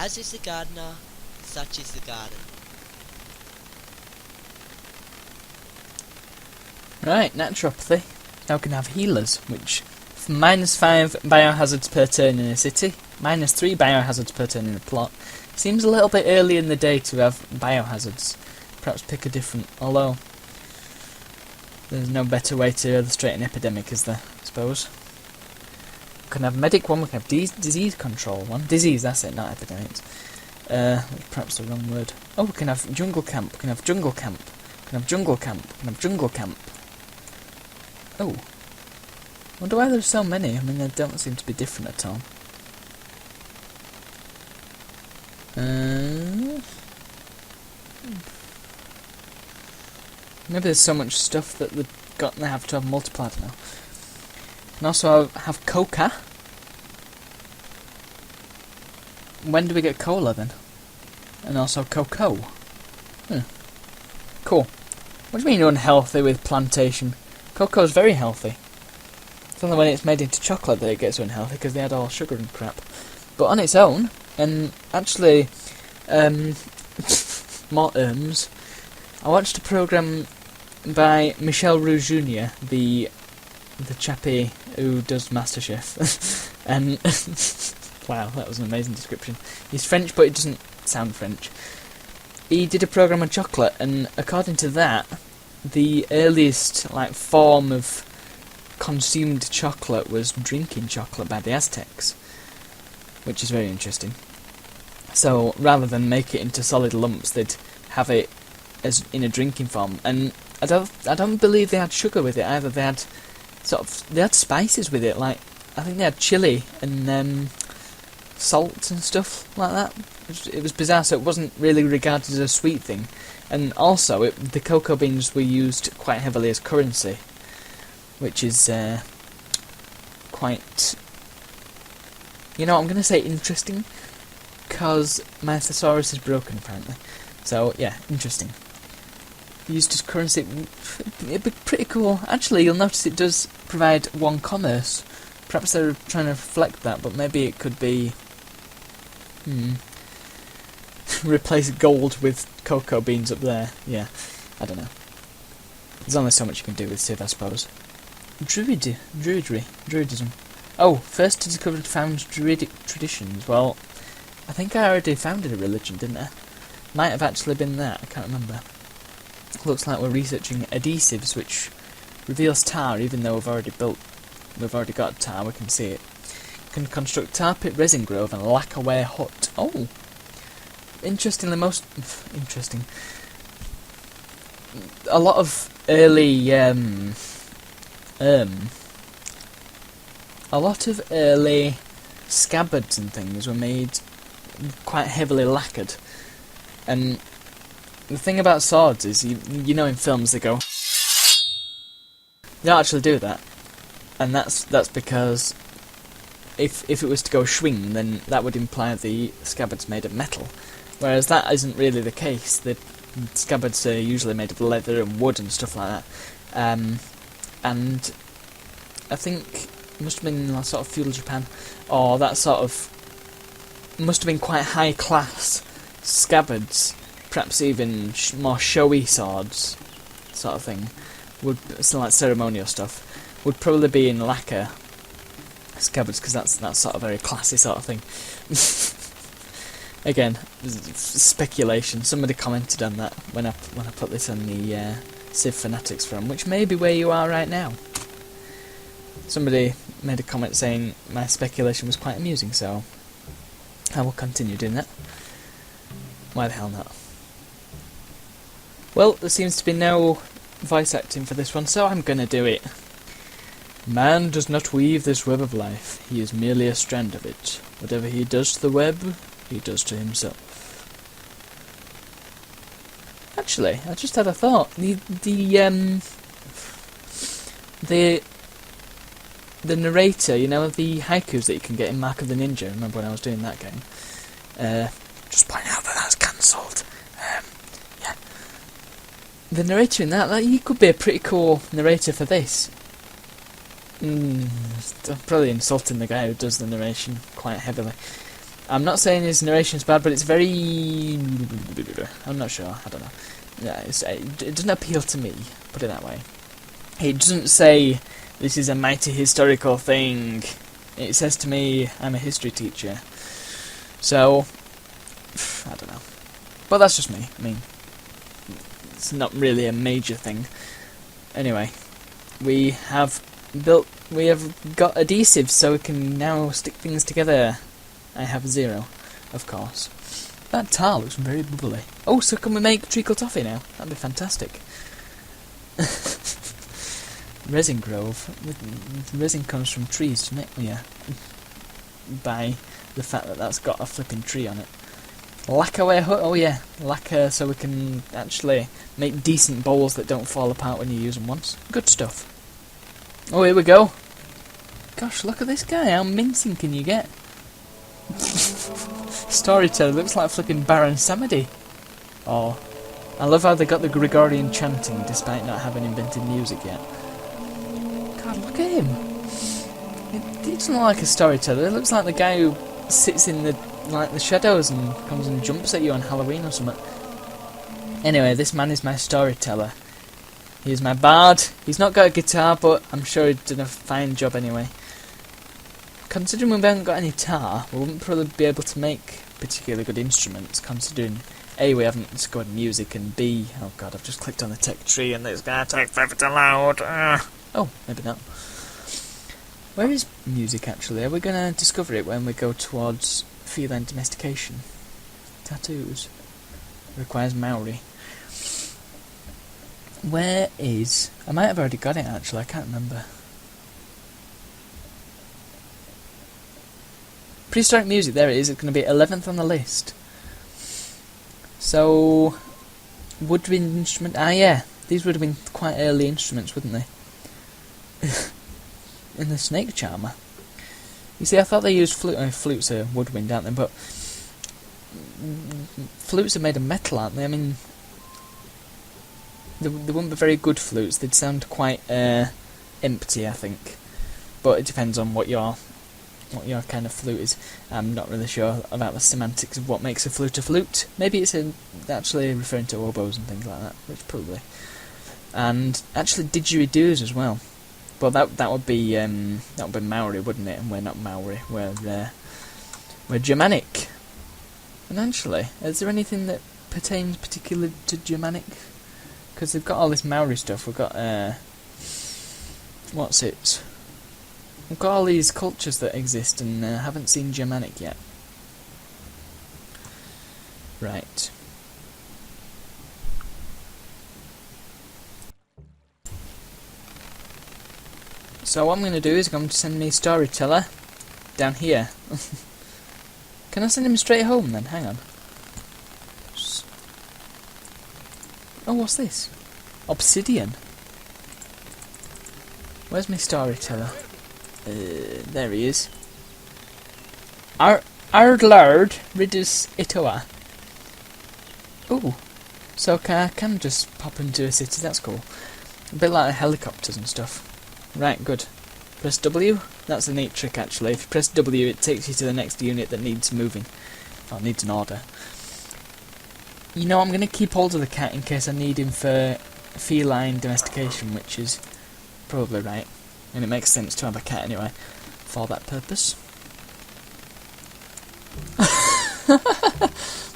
As is the gardener, such is the garden. Right, naturopathy. Now we can have healers, which -5 biohazards per turn in a city, -3 biohazards per turn in a plot. Seems a little bit early in the day to have biohazards. Perhaps pick a different, although there's no better way to illustrate an epidemic, is there, I suppose. We can have medic one, we can have disease control one. Disease, that's it, not epidemics. Perhaps the wrong word. Oh, we can have jungle camp, we can have jungle camp, we can have jungle camp, we can have jungle camp. Oh. Wonder why there's so many. I mean, they don't seem to be different at all. Maybe there's so much stuff that they have to have multiplied now. And also have coca. When do we get cola then? And also cocoa. Cool. What do you mean unhealthy with plantation? Cocoa's very healthy. It's only when it's made into chocolate that it gets unhealthy because they add all sugar and crap. But on its own, and actually, more terms, I watched a programme by Michel Roux Jr., the chappie who does MasterChef, and wow, that was an amazing description. He's French, but he doesn't sound French. He did a programme on chocolate, and according to that, the earliest form of consumed chocolate was drinking chocolate by the Aztecs, which is very interesting. So rather than make it into solid lumps, they'd have it as in a drinking form. And I don't believe they had sugar with it either. They had spices with it, I think they had chili and salt and stuff like that. It was bizarre, so it wasn't really regarded as a sweet thing. And also, the cocoa beans were used quite heavily as currency, which is quite... You know, I'm going to say interesting, because my thesaurus is broken, apparently. So, yeah, interesting. Used as currency, it'd be pretty cool. Actually, you'll notice it does provide one commerce. Perhaps they're trying to reflect that, but maybe it could be... replace gold with cocoa beans up there. Yeah, I don't know. There's only so much you can do with Civ, I suppose. Druidism. Oh, first to discover found druidic traditions. Well, I think I already founded a religion, didn't I? Might have actually been that, I can't remember. Looks like we're researching adhesives, which reveals tar, even though we've already got tar, we can see it. Can construct tar pit, resin grove, and lacquerware hut. Oh! Interesting. A lot of early, scabbards and things were made quite heavily lacquered. And the thing about swords is, you know in films they go... They don't actually do that. And that's because if it was to go swing, then that would imply the scabbard's made of metal. Whereas that isn't really the case. The scabbards are usually made of leather and wood and stuff like that. And I think it must have been sort of feudal Japan, or that sort of... must have been quite high class scabbards, perhaps even more showy swords, sort of thing, something like ceremonial stuff, would probably be in lacquer scabbards, because that's sort of very classy sort of thing. Again, speculation. Somebody commented on that when I put this on the Civ Fanatics forum, which may be where you are right now. Somebody made a comment saying my speculation was quite amusing, so I will continue doing that. Why the hell not? Well, there seems to be no voice acting for this one, so I'm gonna do it. Man does not weave this web of life, he is merely a strand of it. Whatever he does to the web, he does to himself. Actually, I just had a thought. The narrator, you know, the haikus that you can get in Mark of the Ninja. Remember when I was doing that game? Just point out that that's cancelled. Yeah. The narrator in that, he could be a pretty cool narrator for this. I'm probably insulting the guy who does the narration quite heavily. I'm not saying his narration's bad, but it's very... I'm not sure, I don't know. Yeah, it doesn't appeal to me, put it that way. It doesn't say, this is a mighty historical thing. It says to me, I'm a history teacher. So, I don't know. But that's just me. I mean, it's not really a major thing. Anyway, we have got adhesive, so we can now stick things together. I have 0, of course. That tar looks very bubbly. Oh, so can we make treacle toffee now? That'd be fantastic. Resin grove. The resin comes from trees, doesn't it? Yeah. By the fact that that's got a flipping tree on it. Lacquerware hood. Oh yeah, lacquer, so we can actually make decent bowls that don't fall apart when you use them once. Good stuff. Oh, here we go. Gosh, look at this guy. How mincing can you get? Storyteller looks like flipping Baron Samedi. Oh, I love how they got the Gregorian chanting despite not having invented music yet. God, look at him. He doesn't look like a storyteller. It looks like the guy who sits in the shadows and comes and jumps at you on Halloween or something. Anyway, this man is my storyteller. He's my bard. He's not got a guitar, but I'm sure he did a fine job anyway. Considering we haven't got any tar, we wouldn't probably be able to make particularly good instruments, considering A, we haven't discovered music, and B, oh god, I've just clicked on the tech tree and it's gonna take forever to load. Oh, maybe not. Where is music actually? Are we gonna discover it when we go towards feline domestication? Tattoos. Requires Maori. Where is... I might have already got it actually, I can't remember. Prehistoric music, there it is, it's going to be 11th on the list. So, woodwind instrument, yeah, these would have been quite early instruments, wouldn't they? In the snake charmer. You see, I thought they used flutes are woodwind, aren't they, but flutes are made of metal, aren't they? I mean, they wouldn't be very good flutes, they'd sound quite empty, I think. But it depends on what your kind of flute is. I'm not really sure about the semantics of what makes a flute a flute. Maybe it's actually referring to oboes and things like that, which probably. And actually didgeridoos as well. But that would be Maori, wouldn't it? And we're not Maori. We're Germanic. And actually, is there anything that pertains particularly to Germanic? Because they've got all this Maori stuff. We've got what's it? We've got all these cultures that exist and haven't seen Germanic yet. Right. So what I'm going to do is I'm going to send me Storyteller down here. Can I send him straight home then? Hang on. Oh, what's this? Obsidian. Where's my Storyteller? There he is. Ardlard Ridus Itoa. Ooh. So I can just pop into a city, that's cool. A bit like helicopters and stuff. Right, good. Press W. That's a neat trick actually. If you press W it takes you to the next unit that needs moving. Or needs an order. You know, I'm going to keep hold of the cat in case I need him for feline domestication, which is probably right. And it makes sense to have a cat anyway, for that purpose.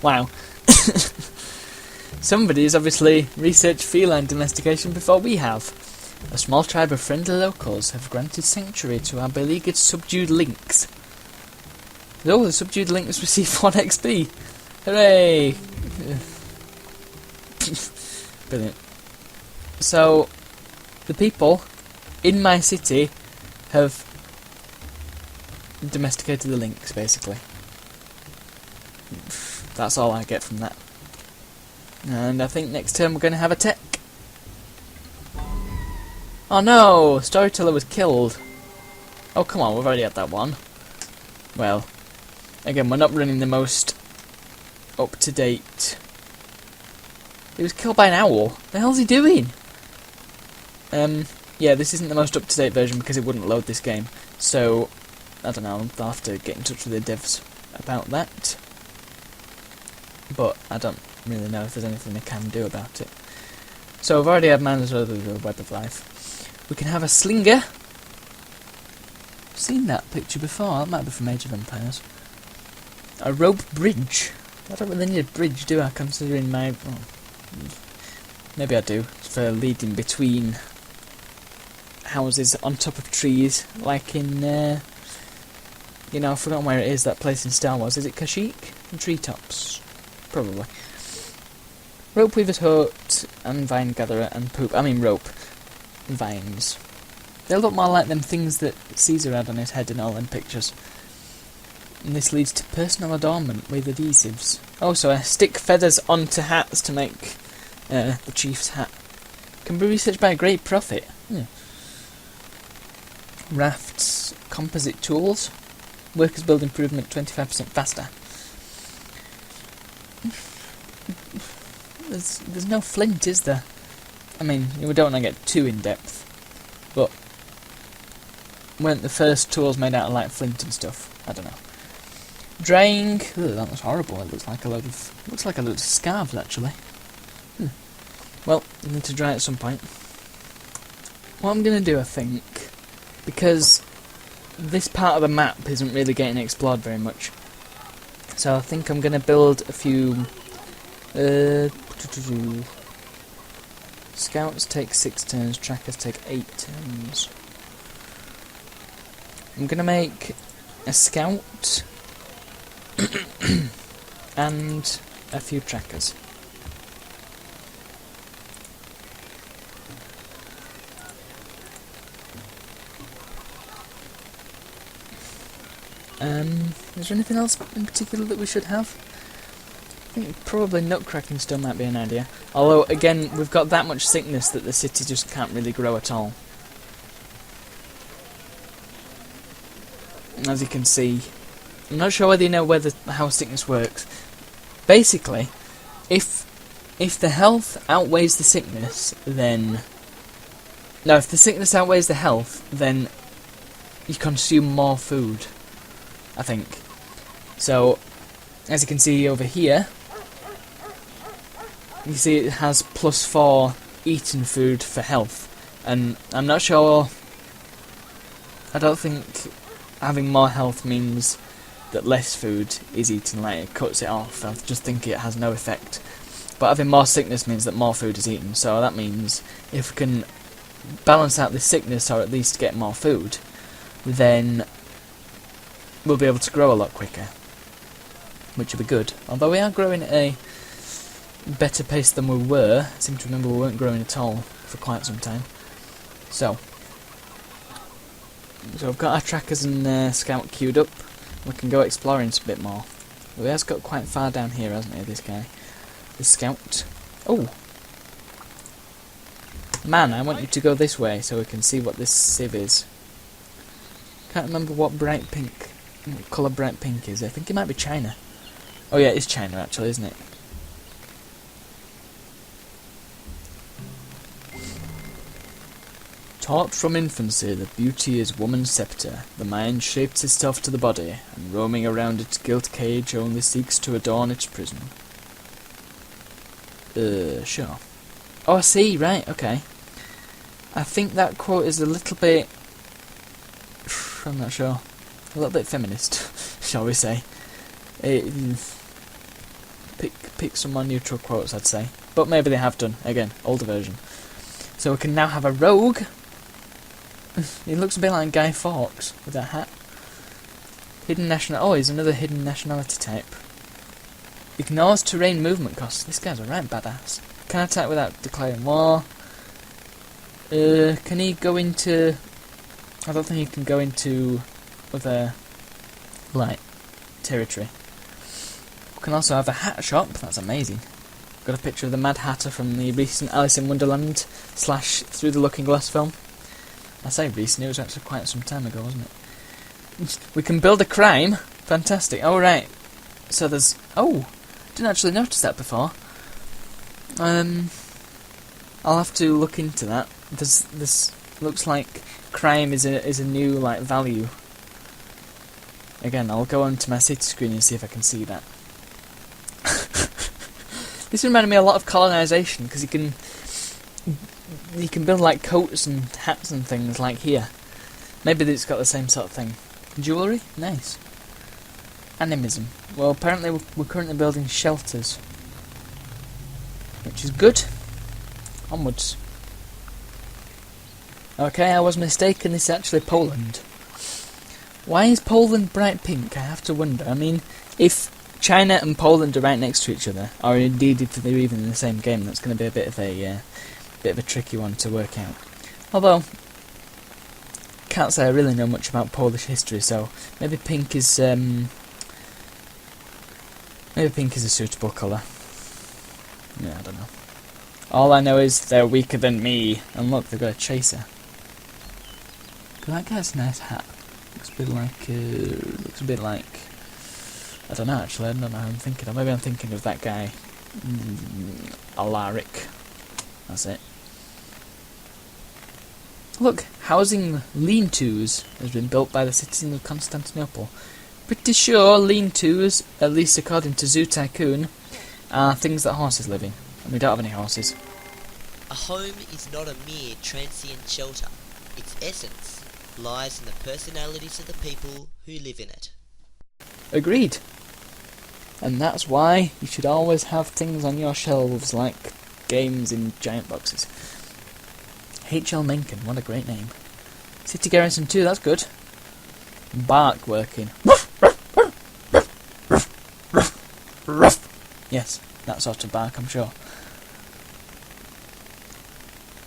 Wow. Somebody has obviously researched feline domestication before we have. A small tribe of friendly locals have granted sanctuary to our beleaguered subdued lynx. Oh, the subdued lynx receive 1 XP. Hooray! Brilliant. So, the people in my city have domesticated the lynx, basically. That's all I get from that. And I think next turn we're going to have a tech. Oh no! Storyteller was killed. Oh come on, we've already had that one. Well, again, we're not running the most up-to-date... He was killed by an owl. The hell's he doing? Yeah, this isn't the most up-to-date version because it wouldn't load this game. So, I don't know, I'll have to get in touch with the devs. about that. But I don't really know if there's anything they can do about it. So I've already had mine as well, the Web of Life. We can have a slinger. Seen that picture before, that might be from Age of Empires. A rope bridge. I don't really need a bridge, do I, considering my... Oh, maybe I do, for leading between houses on top of trees, like in, you know, I've forgotten where it is, that place in Star Wars. Is it Kashyyyk? Treetops. Probably. Rope weaver's hut, and vine gatherer, and poop. I mean rope. And vines. They look more like them things that Caesar had on his head in all them pictures. And this leads to personal adornment with adhesives. Oh, so I stick feathers onto hats to make the chief's hat. Can be researched by a great prophet. Yeah. Rafts, composite tools. Workers build improvement 25% faster. There's no flint, is there? I mean, we don't want to get too in depth, but weren't the first tools made out of like flint and stuff? I don't know. Drying. Ugh, that was horrible. It looks like a load of scarves actually. Well, we need to dry at some point. What I'm gonna do, I think, because this part of the map isn't really getting explored very much, so I think I'm gonna build a few. Scouts take 6 turns, trackers take 8 turns. I'm gonna make a scout and a few trackers. Is there anything else in particular that we should have? I think probably nutcracking still might be an idea. Although, again, we've got that much sickness that the city just can't really grow at all. As you can see, I'm not sure whether you know how sickness works. Basically, if the health outweighs the sickness, then... No, if the sickness outweighs the health, then you consume more food, I think. So, as you can see over here, you see it has +4 eaten food for health, and I'm not sure, I don't think having more health means that less food is eaten, like it cuts it off. I just think it has no effect. But having more sickness means that more food is eaten, so that means if we can balance out the sickness, or at least get more food, then we'll be able to grow a lot quicker, which will be good. Although we are growing at a better pace than we were. I seem to remember we weren't growing at all for quite some time. So we've got our trackers and scout queued up. We can go exploring a bit more. He has got quite far down here, hasn't he, this guy? The scout. Oh! Man, I want you to go this way so we can see what this sieve is. Can't remember what colour bright pink is. I think it might be China. Oh yeah, it's China actually, isn't it? Taught from infancy that beauty is woman's sceptre, the mind shapes itself to the body, and roaming around its gilt cage only seeks to adorn its prison. Sure. Oh, I see, right, okay. I think that quote is a little bit... I'm not sure. A little bit feminist, shall we say. Pick some more neutral quotes, I'd say. But maybe they have done. Again, older version. So we can now have a rogue. He looks a bit like Guy Fawkes with that hat. Hidden national... Oh, he's another hidden nationality type. Ignores terrain movement costs. This guy's a right badass. Can attack without declaring war. Can he go into... I don't think he can go into other, like, territory. We can also have a hat shop. That's amazing. Got a picture of the Mad Hatter from the recent Alice in Wonderland / Through the Looking Glass film. I say recent, it was actually quite some time ago, wasn't it? We can build a crime. Fantastic. Oh, right. So there's... Oh! Didn't actually notice that before. I'll have to look into that. This looks like crime is a new, like, value. Again, I'll go onto my city screen and see if I can see that. This reminded me a lot of colonisation, because you can build like coats and hats and things like here. Maybe it's got the same sort of thing. Jewellery? Nice. Animism. Well, apparently we're currently building shelters, which is good. Onwards. Okay, I was mistaken, this is actually Poland. Why is Poland bright pink? I have to wonder. I mean, if China and Poland are right next to each other, or indeed if they're even in the same game, that's going to be a bit of a tricky one to work out. Although, can't say I really know much about Polish history, so maybe pink is a suitable colour. Yeah, I don't know. All I know is they're weaker than me, and look, they've got a chaser. That guy's a nice hat. Looks a bit like. I don't know. Actually, I don't know who I'm thinking of. Maybe I'm thinking of that guy, Alaric. That's it. Look, housing lean-tos has been built by the citizens of Constantinople. Pretty sure lean-tos, at least according to Zoo Tycoon, are things that horses live in. And we don't have any horses. A home is not a mere transient shelter. Its essence lies in the personalities of the people who live in it. Agreed. And that's why you should always have things on your shelves like games in giant boxes. H.L. Mencken, what a great name. City Garrison 2, that's good. Bark working. Yes, that sort of bark, I'm sure.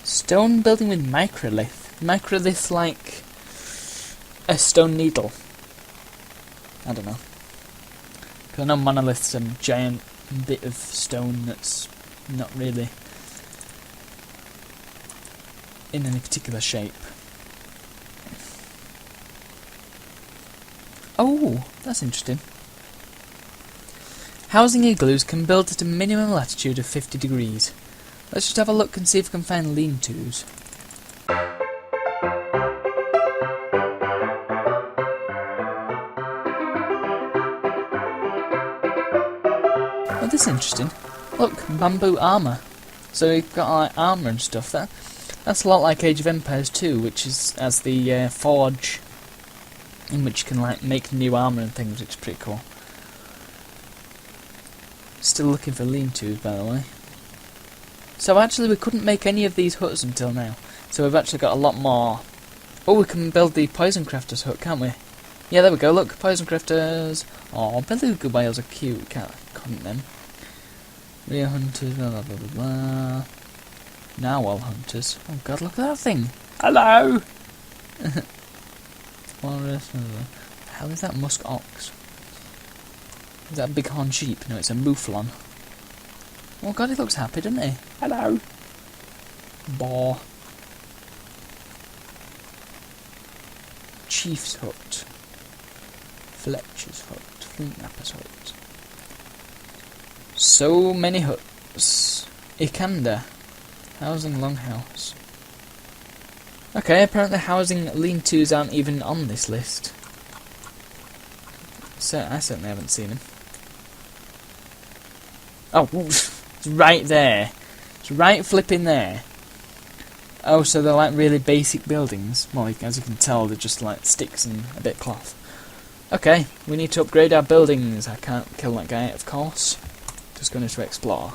Stone building with microlith. Microlith like a stone needle. I don't know. Because I know monolith's a giant bit of stone that's not really in any particular shape. Oh, that's interesting. Housing igloos can build at a minimum latitude of 50 degrees. Let's just have a look and see if we can find lean-tos. Oh, this is interesting. Look, bamboo armour. So you've got like armour and stuff. That's a lot like Age of Empires 2, which has the forge in which you can like make new armour and things, which is pretty cool. Still looking for lean-tos, by the way. So actually we couldn't make any of these huts until now. So we've actually got a lot more. Oh, we can build the Poison Crafters hut, can't we? Yeah, there we go, look, Poison Crafters. Oh, beluga whales are cute, we can't couldn't them. Rear hunters, blah blah blah blah blah. Narwhal hunters. Oh god, look at that thing. Hello! Walrus, the hell is that musk ox? Is that a bighorn sheep? No, it's a mouflon. Oh god, he looks happy, doesn't he? Hello! Boar. Chief's hut. Fletcher's hut. Flintnapper's hut. So many huts. Ikander. Housing longhouse. Okay, apparently housing lean-tos aren't even on this list. So I certainly haven't seen them. Oh, it's right there. It's right flipping there. Oh, so they're like really basic buildings. Well, as you can tell, they're just like sticks and a bit of cloth. Okay, we need to upgrade our buildings. I can't kill that guy, of course. Just going to explore.